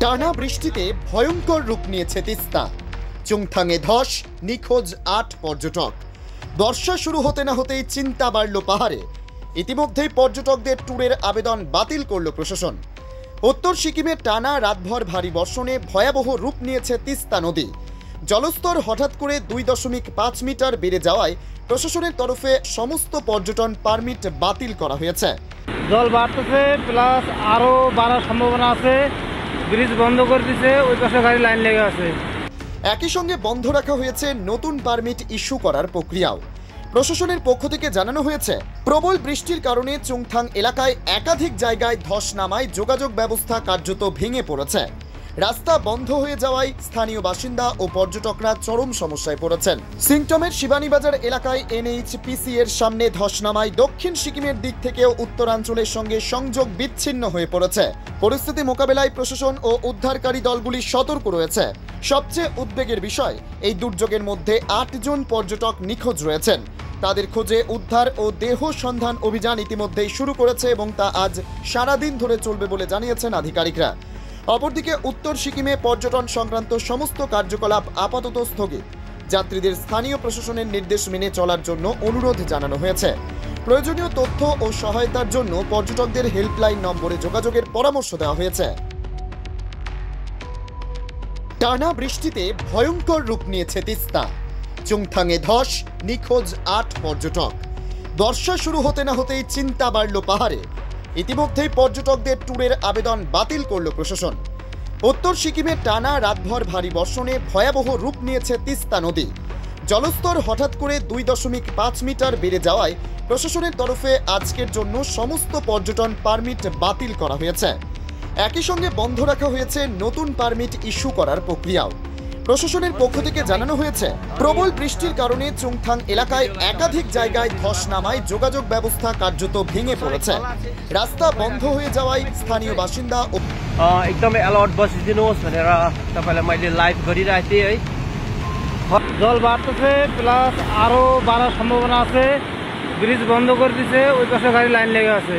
টানা বৃষ্টিতে ভয়ঙ্কর রূপ নিয়েছে তিস্তা। চুংথাংয়ে ধস, নিখোঁজ ৮ পর্যটক। বর্ষা শুরু হতে না হতেই চিন্তা বাড়ল পাহাড়ে। ইতিমধ্যেই পর্যটকদের ট্যুরের আবেদন বাতিল করল প্রশাসন। উত্তর সিকিমে টানা রাতভর ভারী বর্ষণে ভয়াবহ রূপ নিয়েছে তিস্তা নদী। জলস্তর হঠাৎ করে ২.৫ মিটার বেড়ে যাওয়ায় প্রশাসনের তরফে সমস্ত পর্যটন পারমিট বাতিল করা হয়েছে। জল বাড়তেছে, প্লাস আরো বাড়ার সম্ভাবনা আছে। ব্রিজ বন্ধ করে দিয়েছে, ওই পাশে গাড়ি লাইন লেগে আছে। একই সঙ্গে বন্ধ রাখা হয়েছে নতুন পারমিট ইস্যু করার প্রক্রিয়াও। প্রশাসনের পক্ষ থেকে জানানো হয়েছে, প্রবল বৃষ্টির কারণে চুংথাং এলাকায় একাধিক জায়গায় ধস নামায় যোগাযোগ ব্যবস্থা কার্যত ভেঙে পড়েছে। রাস্তা বন্ধ হয়ে যাওয়ায় স্থানীয় বাসিন্দা ও পর্যটকরা চরম সমস্যায় পড়েছেন। সিংটমের শিবানীবাজার এলাকায় NHPC এর সামনে ধস নামায় দক্ষিণ সিকিমের দিক থেকেও উত্তরাঞ্চলের সঙ্গে সংযোগ বিচ্ছিন্ন হয়ে পড়েছে। পরিস্থিতি মোকাবেলায় প্রশাসন ও উদ্ধারকারী দলগুলি সতর্ক রয়েছে। সবচেয়ে উদ্বেগের বিষয়, এই দুর্যোগের মধ্যে ৮ জন পর্যটক নিখোঁজ রয়েছেন। তাদের খোঁজে উদ্ধার ও দেহ সন্ধান অভিযান ইতিমধ্যেই শুরু করেছে এবং তা আজ সারাদিন ধরে চলবে বলে জানিয়েছেন আধিকারিকরা। অপরদিকে উত্তর সিকিমে পর্যটন সংক্রান্ত সমস্ত কার্যকলাপ আপাতত স্থগিত। যাত্রীদের স্থানীয় প্রশাসনের নির্দেশ মেনে চলার জন্য অনুরোধ জানানো হয়েছে। প্রয়োজনীয় তথ্য ও সহায়তার জন্য পর্যটকদের হেল্পলাইন নম্বরে যোগাযোগের পরামর্শ দেওয়া হয়েছে। টানা বৃষ্টিতে ভয়ঙ্কর রূপ নিয়েছে তিস্তা। চুংথাংয়ে ধস, নিখোঁজ ৮ পর্যটক। বর্ষা শুরু হতে না হতেই চিন্তা বাড়ল পাহাড়ে। ইতিমধ্যেই পর্যটকদের ট্যুরের আবেদন বাতিল করল প্রশাসন। উত্তর সিকিমে টানা রাতভর ভারী বর্ষণে ভয়াবহ রূপ নিয়েছে তিস্তা নদী। জলস্তর হঠাৎ করে ২.৫ মিটার বেড়ে যাওয়ায় প্রশাসনের তরফে আজকের জন্য সমস্ত পর্যটন পারমিট বাতিল করা হয়েছে। একই সঙ্গে বন্ধ রাখা হয়েছে নতুন পারমিট ইস্যু করার প্রক্রিয়াও। প্রশাসনের পক্ষ থেকে জানানো হয়েছে, প্রবল বৃষ্টির কারণে চুংথাং এলাকায় একাধিক জায়গায় ধস নামায় যোগাযোগ ব্যবস্থা কার্যত ভেঙে পড়েছে। রাস্তা বন্ধ হয়ে যাওয়ায় স্থানীয় বাসিন্দা एकदमै अलर्ट बसिदिनुहोस् भनेर तपाईलाई मैले लाइभ गरिरहेको थिएँ है। জল বাড়তেছে, প্লাস আরো বাড়ার সম্ভাবনা আছে। ব্রিজ বন্ধ করে দিয়েছে, ওই পাশে গাড়ি লাইন লেগে আছে।